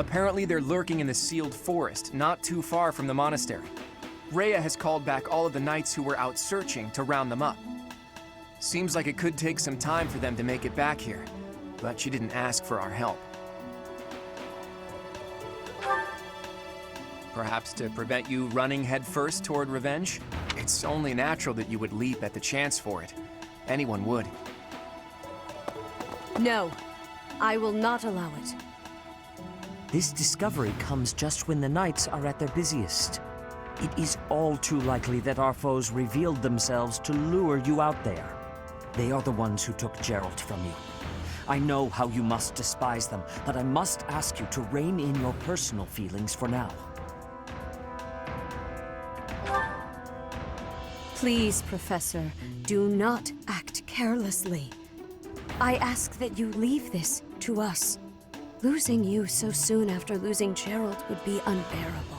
Apparently they're lurking in the sealed forest, not too far from the monastery. Rhea has called back all of the knights who were out searching to round them up. Seems like it could take some time for them to make it back here, but she didn't ask for our help. Perhaps to prevent you running headfirst toward revenge? It's only natural that you would leap at the chance for it. Anyone would. No, I will not allow it. This discovery comes just when the knights are at their busiest. It is all too likely that our foes revealed themselves to lure you out there. They are the ones who took Geralt from you. I know how you must despise them, but I must ask you to rein in your personal feelings for now. Please, Professor, do not act carelessly. I ask that you leave this to us. Losing you so soon after losing Geralt would be unbearable.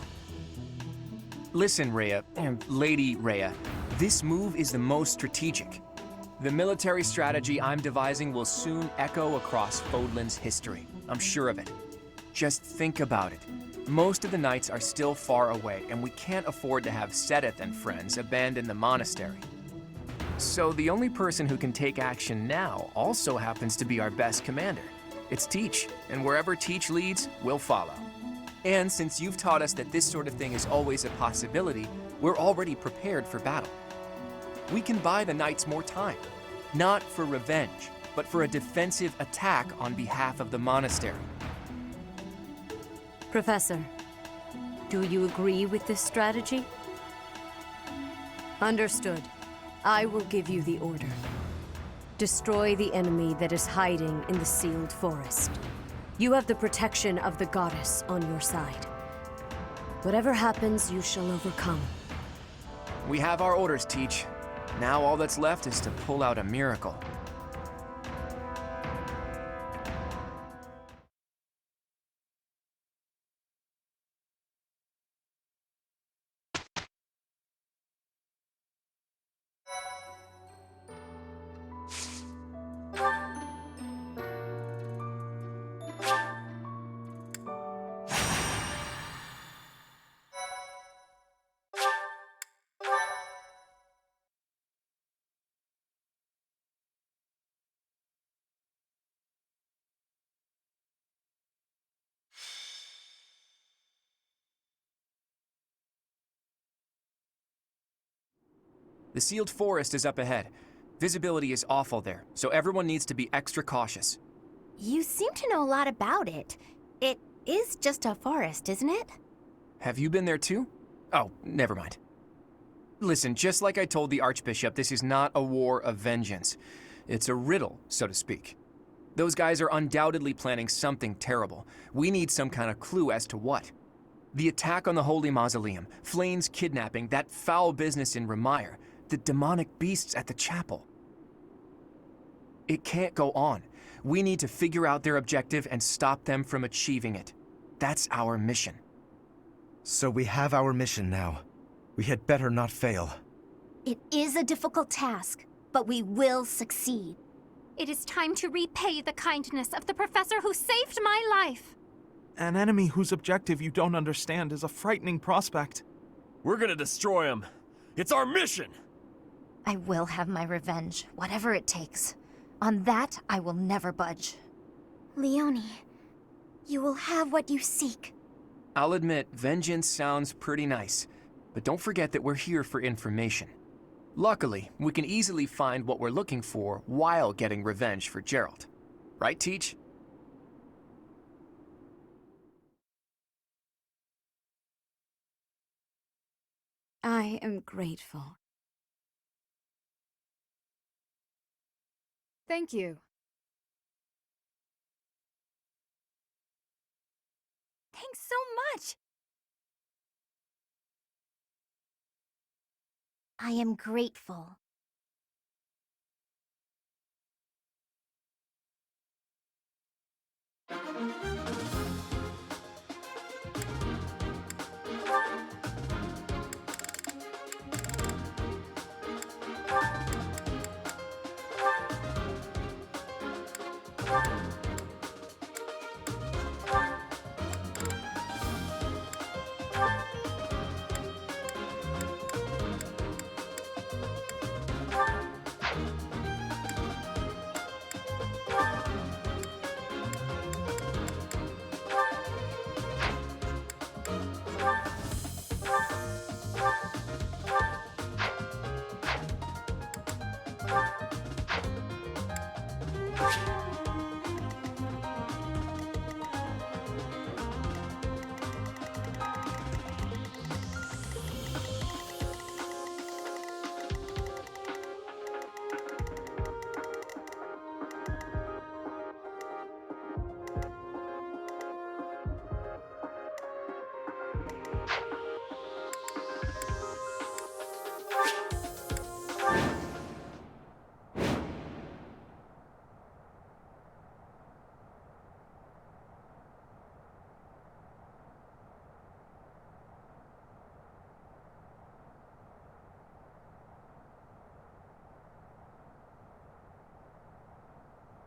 Listen, Rhea, and Lady Rhea, this move is the most strategic. The military strategy I'm devising will soon echo across Fódlan's history. I'm sure of it. Just think about it. Most of the knights are still far away, and we can't afford to have Setheth and friends abandon the monastery. So the only person who can take action now also happens to be our best commander. It's Teach, and wherever Teach leads, we'll follow. And since you've taught us that this sort of thing is always a possibility, we're already prepared for battle. We can buy the knights more time, not for revenge, but for a defensive attack on behalf of the monastery. Professor, do you agree with this strategy? Understood. I will give you the order. Destroy the enemy that is hiding in the sealed forest. You have the protection of the goddess on your side. Whatever happens, you shall overcome. We have our orders, Teach. Now all that's left is to pull out a miracle. The sealed forest is up ahead. Visibility is awful there, so everyone needs to be extra cautious. You seem to know a lot about it. It is just a forest, isn't it? Have you been there too? Oh, never mind. Listen, just like I told the Archbishop, this is not a war of vengeance. It's a riddle, so to speak. Those guys are undoubtedly planning something terrible. We need some kind of clue as to what. The attack on the Holy Mausoleum, Flayn's kidnapping, that foul business in Remire, the demonic beasts at the chapel. It can't go on. We need to figure out their objective and stop them from achieving it. That's our mission. So we have our mission now. We had better not fail. It is a difficult task, but we will succeed. It is time to repay the kindness of the professor who saved my life. An enemy whose objective you don't understand is a frightening prospect. We're gonna destroy him. It's our mission! I will have my revenge, whatever it takes. On that, I will never budge. Leonie, you will have what you seek. I'll admit, vengeance sounds pretty nice, but don't forget that we're here for information. Luckily, we can easily find what we're looking for while getting revenge for Geralt. Right, Teach? I am grateful. Thank you. Thanks so much! I am grateful.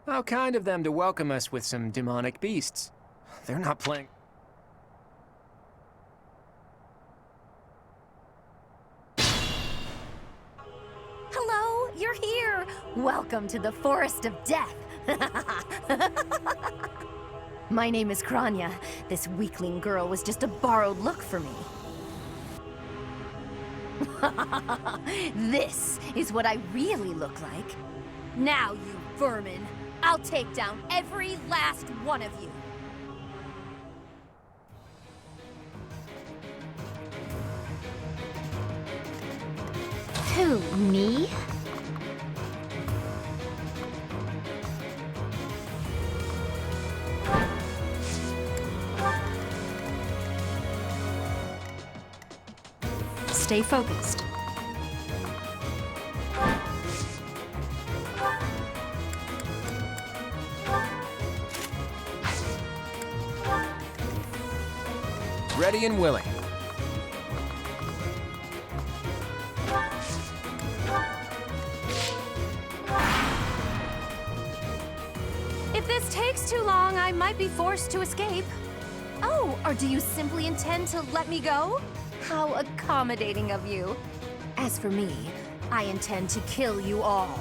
How kind of them to welcome us with some demonic beasts. They're not playing. Hello, you're here! Welcome to the Forest of Death! My name is Kranya. This weakling girl was just a borrowed look for me. This is what I really look like. Now, you vermin, I'll take down every last one of you. Who, me? Stay focused. Ready and willing. If this takes too long, I might be forced to escape. Oh, or do you simply intend to let me go? How accommodating of you. As for me, I intend to kill you all.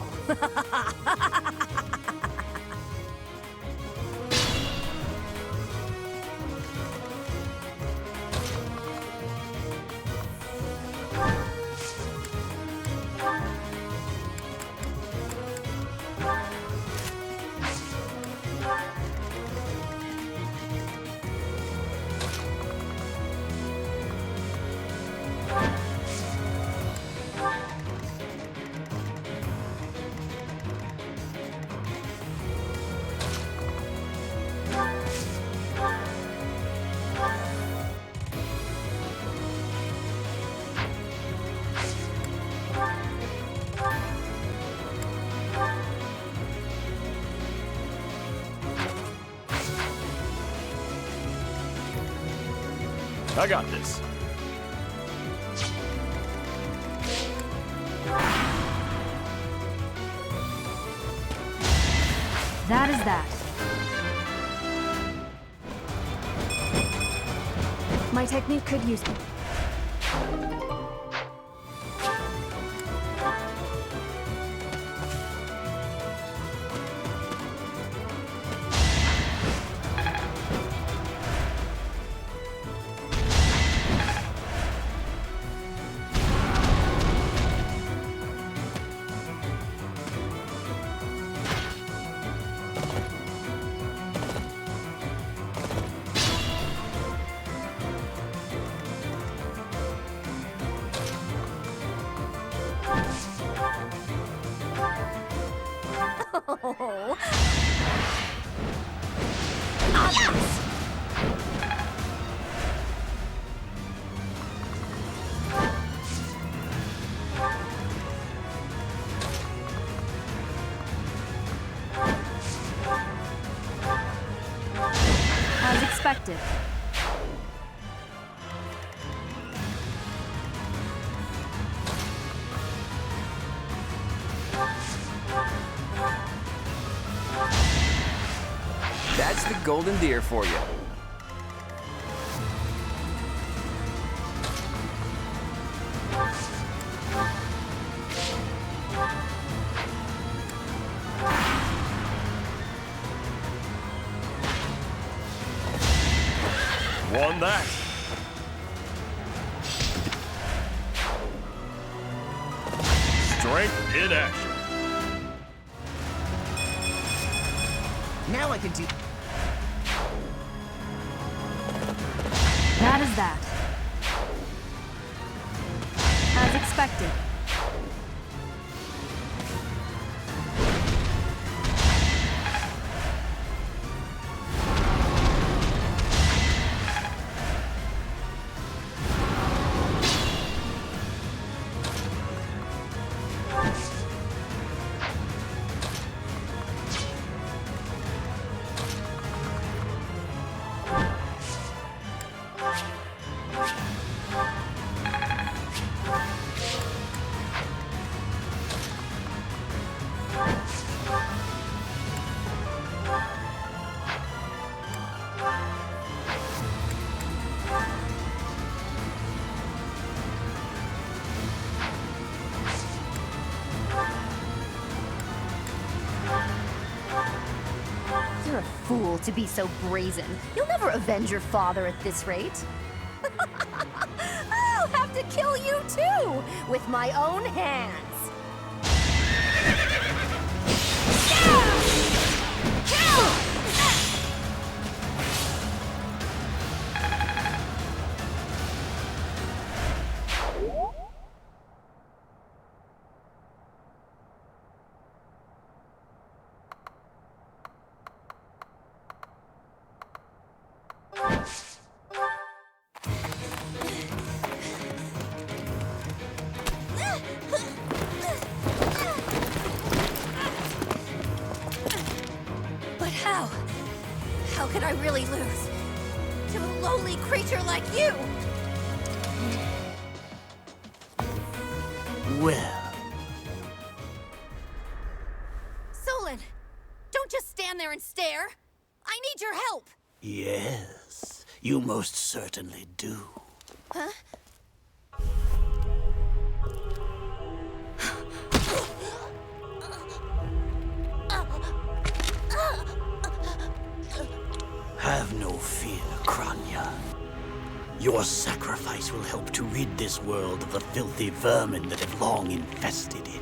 I got this. That is that. My technique could use it. Oh. As expected. That's the golden deer for you. Won that. Strength in action. Now I can do... That is that. As expected. You're a fool to be so brazen. You'll never avenge your father at this rate. I'll have to kill you too, with my own hands. But how? How could I really lose? To a lowly creature like you? Well, Solon, don't just stand there and stare. I need your help. yes, you most certainly do. Huh? Have no fear, Kranya. Your sacrifice will help to rid this world of the filthy vermin that have long infested it.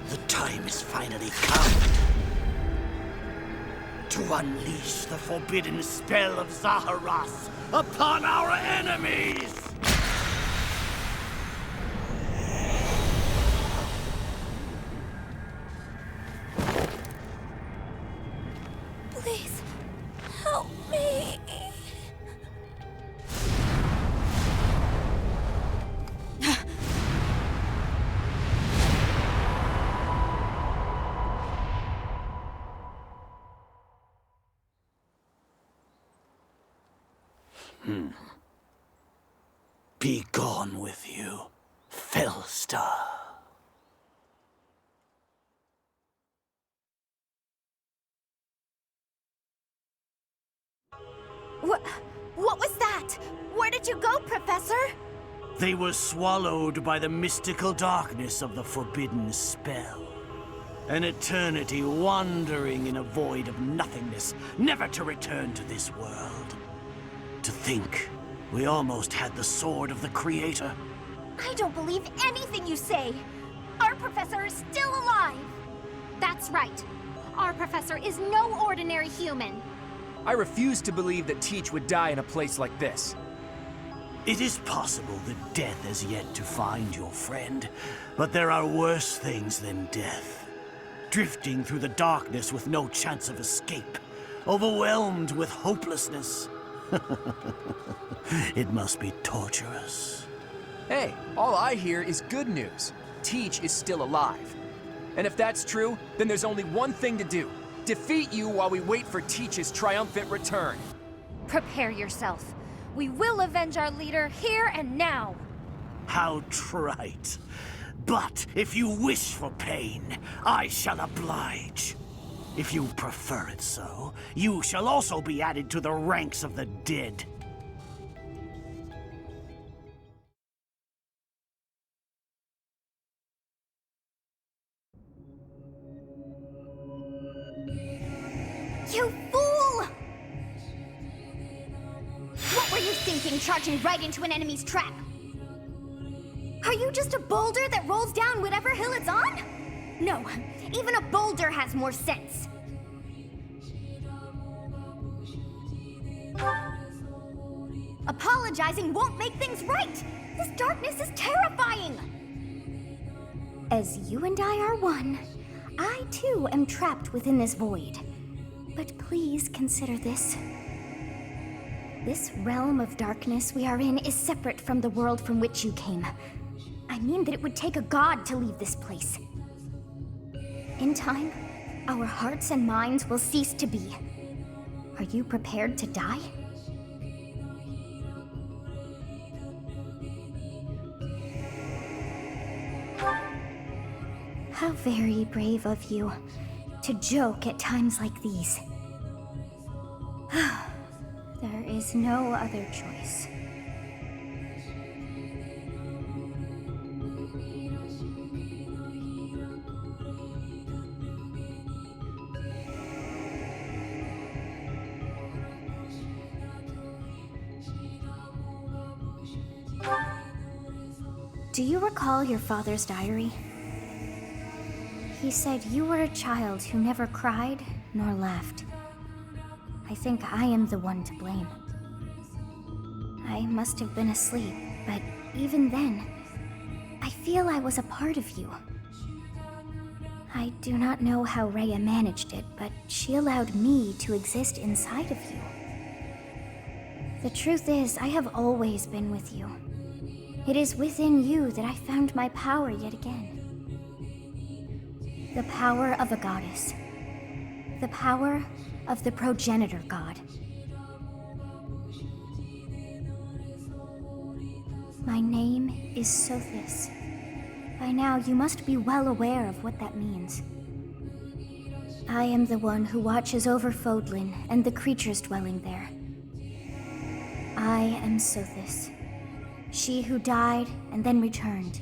The time has finally come to unleash the forbidden spell of Zaharas upon our enemies! Please, help me. Be gone with you, Fellstar. What was that? Where did you go, Professor? They were swallowed by the mystical darkness of the forbidden spell. An eternity wandering in a void of nothingness, never to return to this world. To think, we almost had the sword of the Creator. I don't believe anything you say. Our professor is still alive. That's right. Our professor is no ordinary human. I refuse to believe that Teach would die in a place like this. It is possible that death has yet to find your friend, but there are worse things than death. Drifting through the darkness with no chance of escape, overwhelmed with hopelessness. It must be torturous. Hey, all I hear is good news. Teach is still alive. And if that's true, then there's only one thing to do. Defeat you while we wait for Teach's triumphant return. Prepare yourself. We will avenge our leader here and now. How trite. But if you wish for pain, I shall oblige. If you prefer it so, you shall also be added to the ranks of the dead. You fool! What were you thinking, charging right into an enemy's trap? Are you just a boulder that rolls down whatever hill it's on? No, even a boulder has more sense. Apologizing won't make things right! This darkness is terrifying! As you and I are one, I too am trapped within this void. But please consider this. This realm of darkness we are in is separate from the world from which you came. I mean that it would take a god to leave this place. In time, our hearts and minds will cease to be. Are you prepared to die? How very brave of you to joke at times like these. There is no other choice. Do you recall your father's diary? He said you were a child who never cried nor laughed. I think I am the one to blame. I must have been asleep, but even then, I feel I was a part of you. I do not know how Rhea managed it, but she allowed me to exist inside of you. The truth is, I have always been with you. It is within you that I found my power yet again. The power of a goddess. The power of the progenitor god. My name is Sothis. By now, you must be well aware of what that means. I am the one who watches over Fódlan and the creatures dwelling there. I am Sothis, she who died and then returned.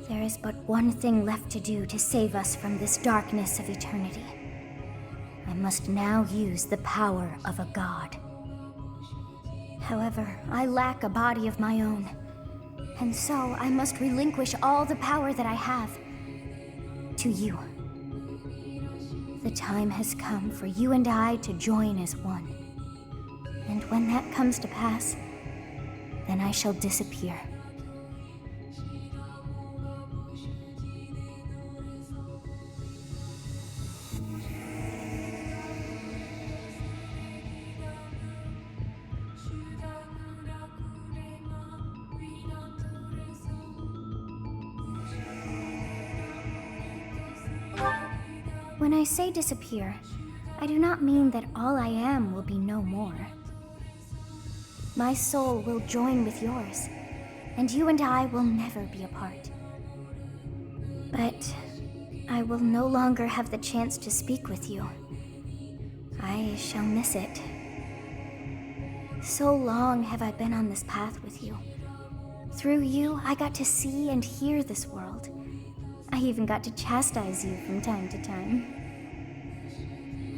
There is but one thing left to do to save us from this darkness of eternity. I must now use the power of a god. However, I lack a body of my own, and so I must relinquish all the power that I have to you. The time has come for you and I to join as one. And when that comes to pass, then I shall disappear. When I say disappear, I do not mean that all I am will be no more. My soul will join with yours, and you and I will never be apart. But I will no longer have the chance to speak with you. I shall miss it. So long have I been on this path with you. Through you, I got to see and hear this world. I even got to chastise you from time to time.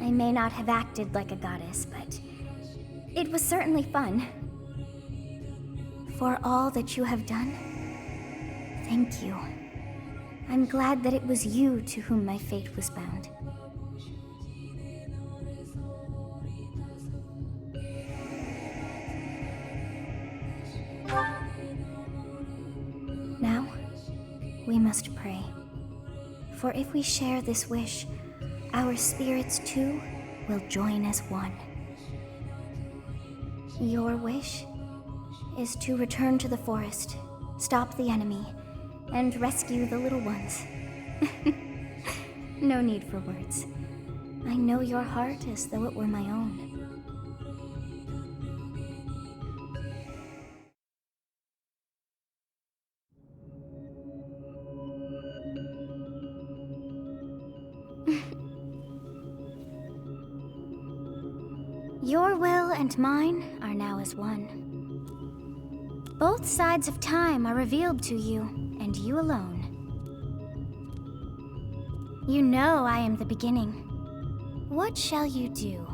I may not have acted like a goddess, but it was certainly fun. For all that you have done, thank you. I'm glad that it was you to whom my fate was bound. Now, we must pray. For if we share this wish, our spirits too will join as one. Your wish is to return to the forest, stop the enemy, and rescue the little ones. No need for words. I know your heart as though it were my own. Your will and mine are now as one. Both sides of time are revealed to you, and you alone. You know I am the beginning. What shall you do?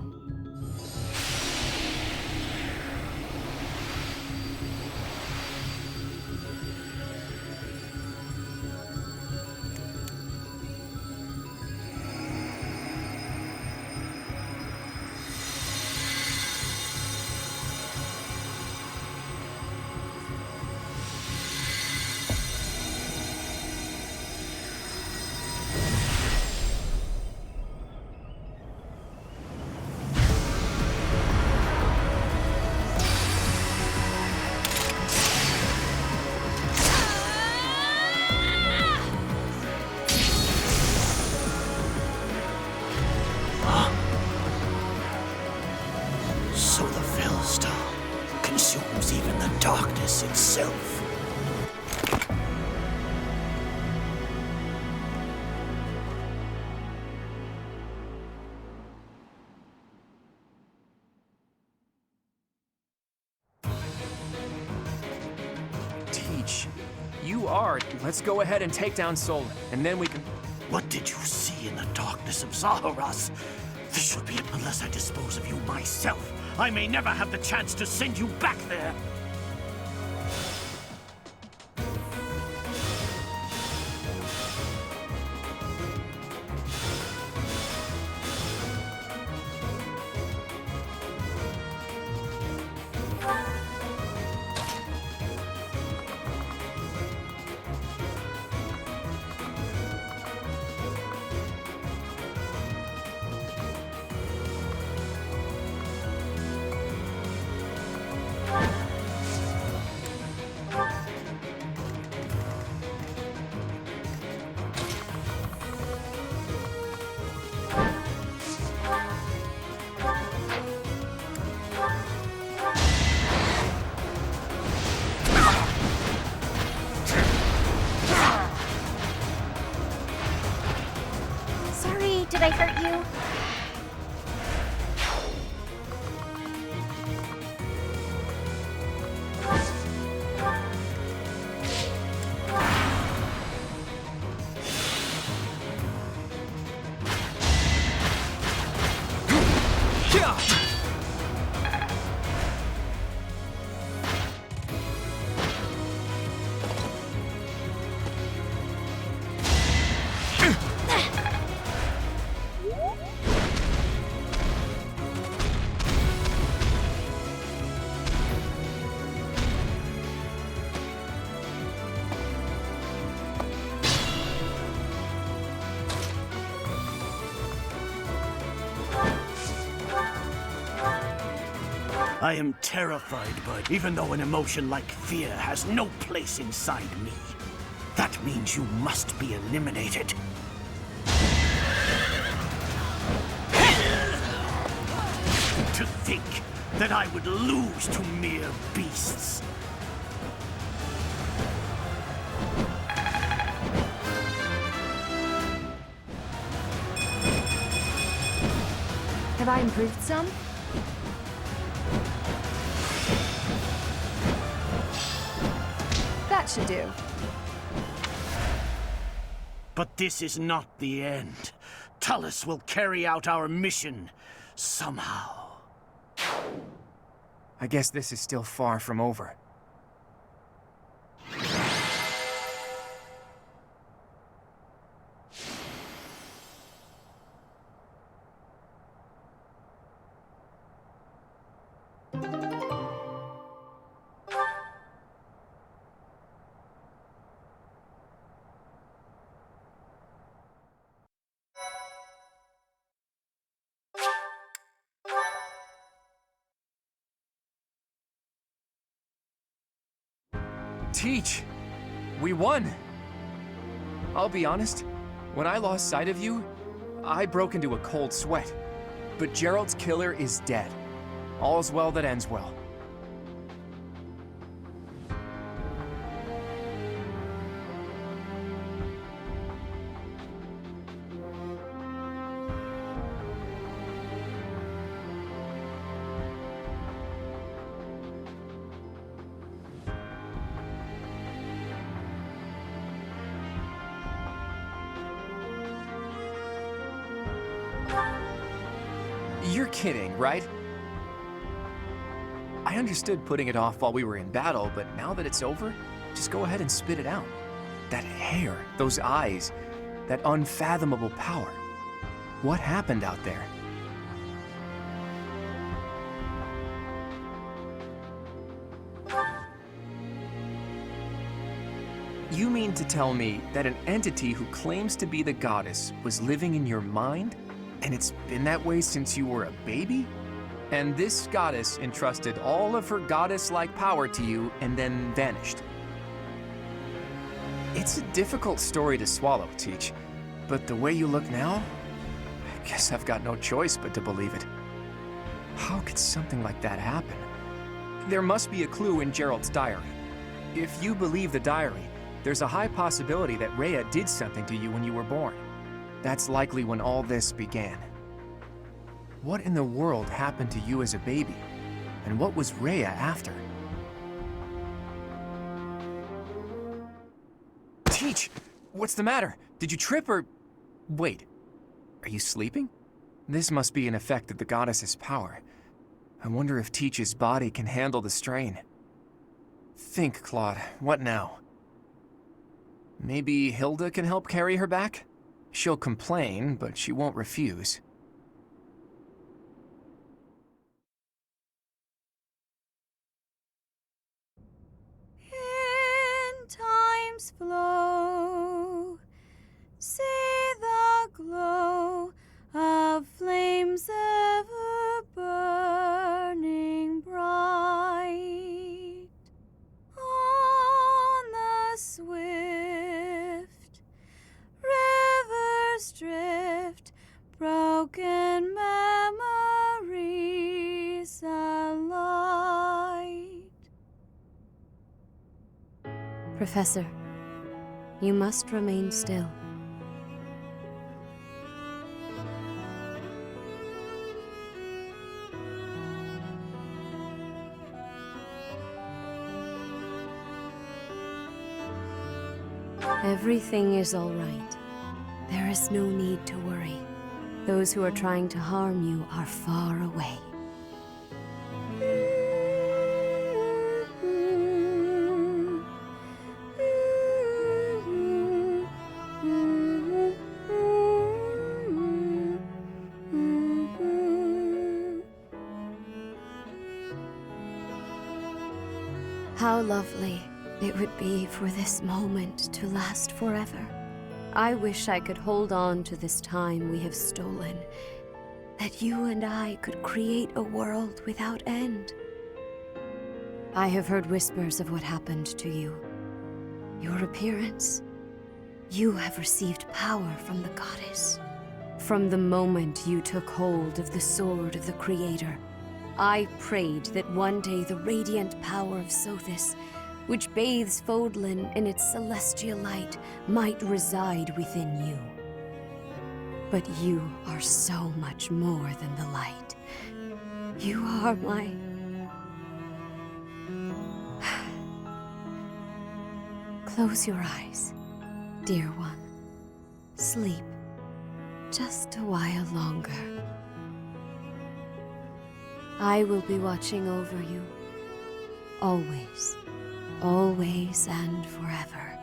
Darkness itself. Teach. You are. Let's go ahead and take down Fódlan, and then we can... What did you see in the darkness of Zaharas? This should be it unless I dispose of you myself. I may never have the chance to send you back there. Did I hurt you? I am terrified, but even though an emotion like fear has no place inside me, that means you must be eliminated. To think that I would lose to mere beasts. Have I improved some? That should do. But this is not the end. Tullus will carry out our mission somehow. I guess this is still far from over. Teach! We won! I'll be honest, when I lost sight of you, I broke into a cold sweat. But Gerald's killer is dead. All's well that ends well. You're kidding, right? I understood putting it off while we were in battle, but now that it's over, just go ahead and spit it out. That hair, those eyes, that unfathomable power. What happened out there? You mean to tell me that an entity who claims to be the goddess was living in your mind? And it's been that way since you were a baby? And this goddess entrusted all of her goddess-like power to you and then vanished. It's a difficult story to swallow, Teach. But the way you look now, I guess I've got no choice but to believe it. How could something like that happen? There must be a clue in Gerald's diary. If you believe the diary, there's a high possibility that Rhea did something to you when you were born. That's likely when all this began. What in the world happened to you as a baby? And what was Rhea after? Teach! What's the matter? Did you trip or... Wait, are you sleeping? This must be an effect of the goddess's power. I wonder if Teach's body can handle the strain. Think, Claude, what now? Maybe Hilda can help carry her back? She'll complain, but she won't refuse. In time's flow, see the glow of flames ever burning bright on the swift rivers drift, broken memories alight. Professor, you must remain still. Everything is all right. There is no need to worry. Those who are trying to harm you are far away. How lovely it would be for this moment to last forever. I wish I could hold on to this time we have stolen, that you and I could create a world without end. I have heard whispers of what happened to you. Your appearance. You have received power from the goddess. From the moment you took hold of the sword of the Creator, I prayed that one day the radiant power of Sothis, which bathes Fódlan in its celestial light, might reside within you. But you are so much more than the light. You are my... Close your eyes, dear one. Sleep just a while longer. I will be watching over you, always. Always and forever.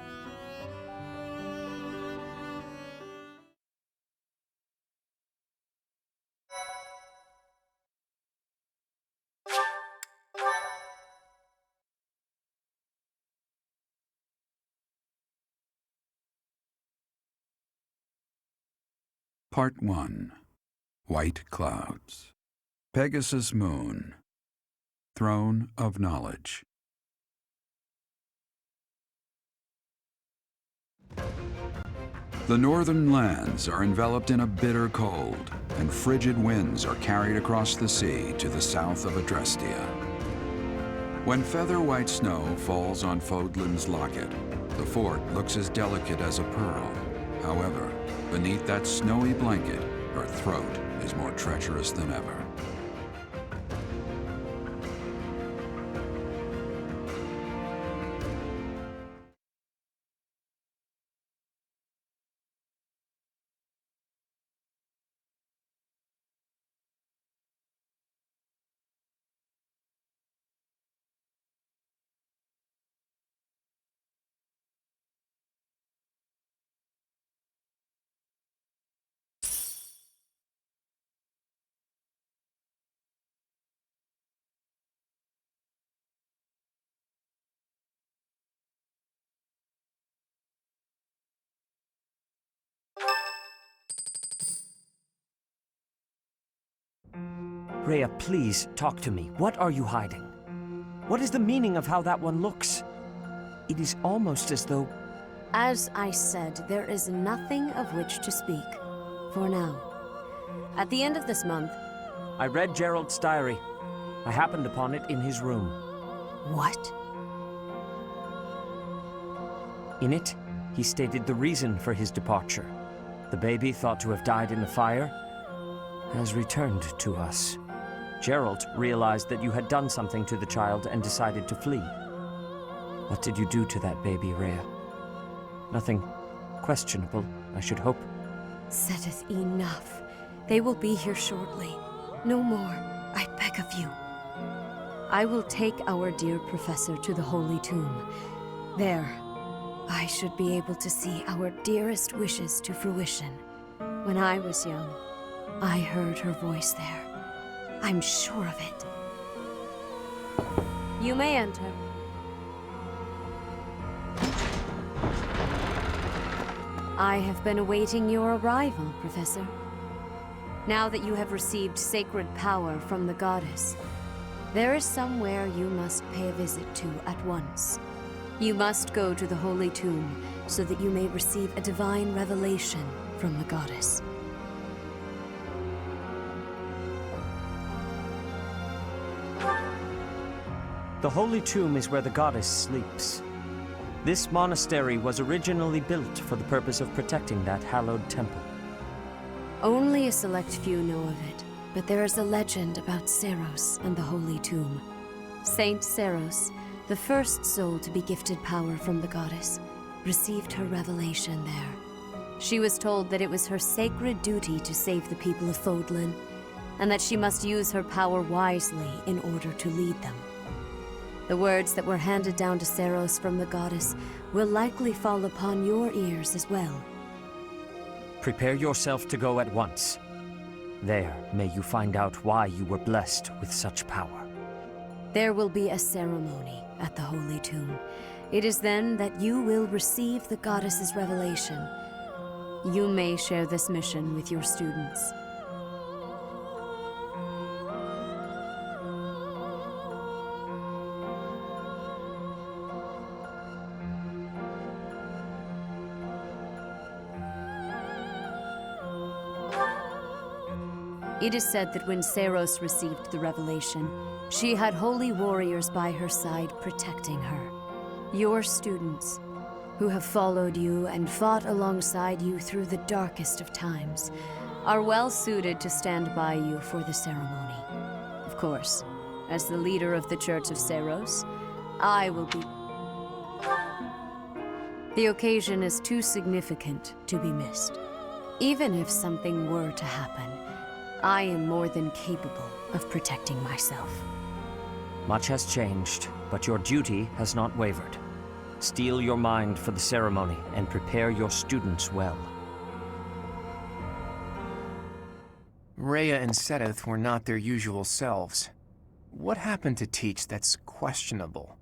Part 1. White Clouds. Pegasus Moon. Throne of Knowledge. The northern lands are enveloped in a bitter cold, and frigid winds are carried across the sea to the south of Adrestia. When feather-white snow falls on Fódlan's locket, the fort looks as delicate as a pearl. However, beneath that snowy blanket, her throat is more treacherous than ever. Rhea, please, talk to me. What are you hiding? What is the meaning of how that one looks? It is almost as though... As I said, there is nothing of which to speak. For now. At the end of this month... I read Gerald's diary. I happened upon it in his room. What? In it, he stated the reason for his departure. The baby, thought to have died in the fire, has returned to us. Gerald realized that you had done something to the child and decided to flee. What did you do to that baby, Rhea? Nothing questionable, I should hope. Setteth enough. They will be here shortly. No more, I beg of you. I will take our dear professor to the Holy Tomb. There, I should be able to see our dearest wishes to fruition. When I was young, I heard her voice there. I'm sure of it. You may enter. I have been awaiting your arrival, Professor. Now that you have received sacred power from the goddess, there is somewhere you must pay a visit to at once. You must go to the Holy Tomb so that you may receive a divine revelation from the goddess. The Holy Tomb is where the goddess sleeps. This monastery was originally built for the purpose of protecting that hallowed temple. Only a select few know of it, but there is a legend about Seiros and the Holy Tomb. Saint Seiros, the first soul to be gifted power from the goddess, received her revelation there. She was told that it was her sacred duty to save the people of Fódlan, and that she must use her power wisely in order to lead them. The words that were handed down to Seiros from the goddess will likely fall upon your ears as well. Prepare yourself to go at once. There, may you find out why you were blessed with such power. There will be a ceremony at the Holy Tomb. It is then that you will receive the goddess's revelation. You may share this mission with your students. It is said that when Seiros received the revelation, she had holy warriors by her side protecting her. Your students, who have followed you and fought alongside you through the darkest of times, are well suited to stand by you for the ceremony. Of course, as the leader of the Church of Seiros, I will be... The occasion is too significant to be missed. Even if something were to happen, I am more than capable of protecting myself. Much has changed, but your duty has not wavered. Steel your mind for the ceremony and prepare your students well. Rhea and Seteth were not their usual selves. What happened to teach that's questionable?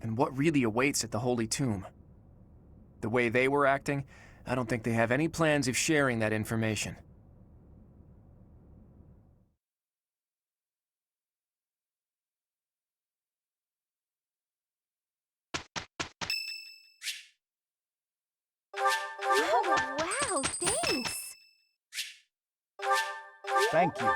And what really awaits at the Holy Tomb? The way they were acting, I don't think they have any plans of sharing that information. Oh, Thank you.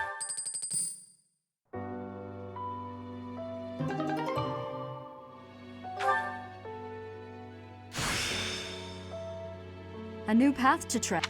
A new path to tread.